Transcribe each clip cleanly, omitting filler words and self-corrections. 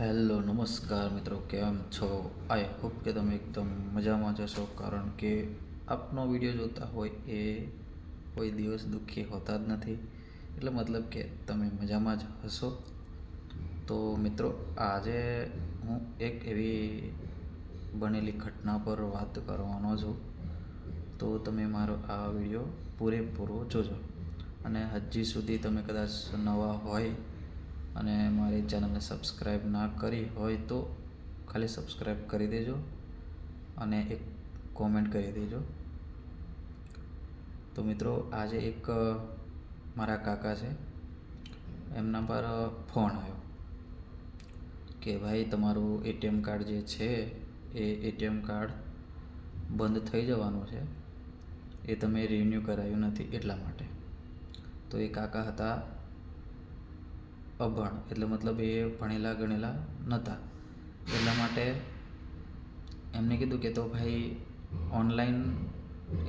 Hello નમસ્કાર મિત્રો, કેમ છો? આઈ હોપ કે તમે એકદમ મજામાં જશો, કારણ કે આપનો વિડીયો જોતા હોય એ કોઈ દિવસ દુઃખી હોતા જ નથી. એટલે મતલબ કે તમે મજામાં જ હશો. તો મિત્રો, આજે હું એક એવી બનેલી ઘટના પર વાત કરવાનો છું. તો તમે મારો આ વિડીયો પૂરેપૂરો જોજો. અને હજી સુધી તમે કદાચ નવા હોય અને મારી ચેનલને સબસ્ક્રાઈબ ના કરી હોય તો ખાલી સબસ્ક્રાઈબ કરી દેજો અને એક કોમેન્ટ કરી દેજો. તો મિત્રો, આજે એક મારા કાકા છે, એમના પર ફોન આવ્યો કે ભાઈ તમારું એટીએમ કાર્ડ જે છે એ એટીએમ કાર્ડ બંધ થઈ જવાનું છે, એ તમે રિન્યૂ કરાવ્યું નથી એટલા માટે. તો એ કાકા હતા અભણ, એટલે મતલબ એ ભણેલા ગણેલા નહોતા. એટલા માટે એમને કીધું કે તો ભાઈ ઓનલાઈન,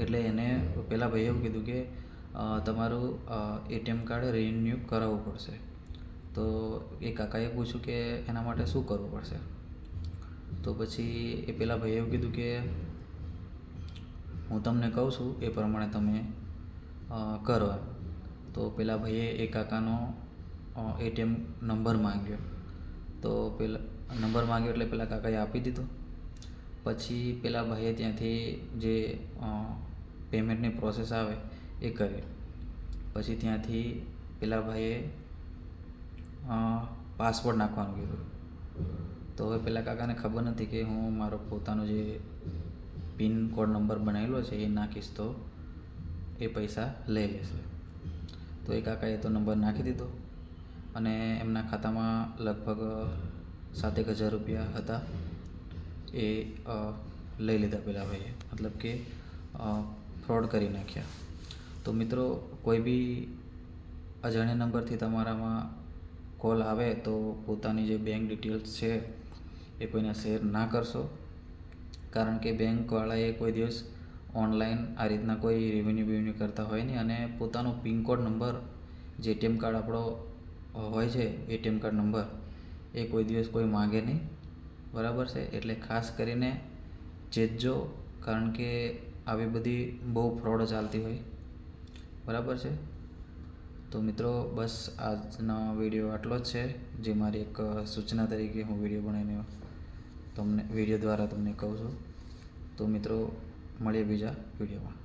એટલે એને પેલા ભાઈએ એવું કીધું કે તમારું એટીએમ કાર્ડ રિન્યૂ કરાવવું પડશે. તો એ કાકાએ પૂછ્યું કે એના માટે શું કરવું પડશે. તો પછી એ પેલા ભાઈએ એવું કીધું કે હું તમને કહું છું એ પ્રમાણે તમે કરો એમ. તો પેલા ભાઈએ એ કાકાનો એટીએમ નંબર માંગ્યો. તો પેલા નંબર માંગ્યો એટલે પેલા કાકાએ આપી દીધો. પછી પેલા ભાઈએ ત્યાંથી જે પેમેન્ટની પ્રોસેસ આવે એ કરી. પછી ત્યાંથી પેલા ભાઈએ પાસવર્ડ નાખવાનું કીધું. તો હવે પેલા કાકાને ખબર નથી કે હું મારો પોતાનો જે પિન કોડ નંબર બનાવેલો છે એ નાખીશ તો એ પૈસા લઈ લેશે. તો એ કાકાએ તો નંબર નાખી દીધો અને એમના ખાતામાં લગભગ 7,000 રૂપિયા હતા, એ લઈ લીધા પેલા ભાઈએ, મતલબ કે ફ્રોડ કરી નાખ્યા. તો મિત્રો, કોઈ બી અજાણ્યા નંબરથી તમારામાં કોલ આવે તો પોતાની જે બેંક ડિટેલ્સ છે એ કોઈને શેર ના કરશો, કારણ કે બેંકવાળાએ કોઈ દિવસ ઓનલાઈન આ રીતના કોઈ રેવન્યુ કરતા હોય નહીં. અને પોતાનો પિનકોડ નંબર, જે એટીએમ કાર્ડ આપણો હોય છે, એટીએમ કાર્ડ નંબર એ કોઈ દિવસ કોઈ માગે નહીં, બરાબર છે? એટલે ખાસ કરીને ચેતજો, કારણ કે આવી બધી બહુ ફ્રોડ ચાલતી હોય, બરાબર છે? તો મિત્રો, બસ આજનો વિડીયો આટલો જ છે, જે મારી એક સૂચના તરીકે હું વિડીયો બનાવીને વિડીયો દ્વારા તમને કહું છું. તો મિત્રો, મળીએ બીજા વિડીયોમાં.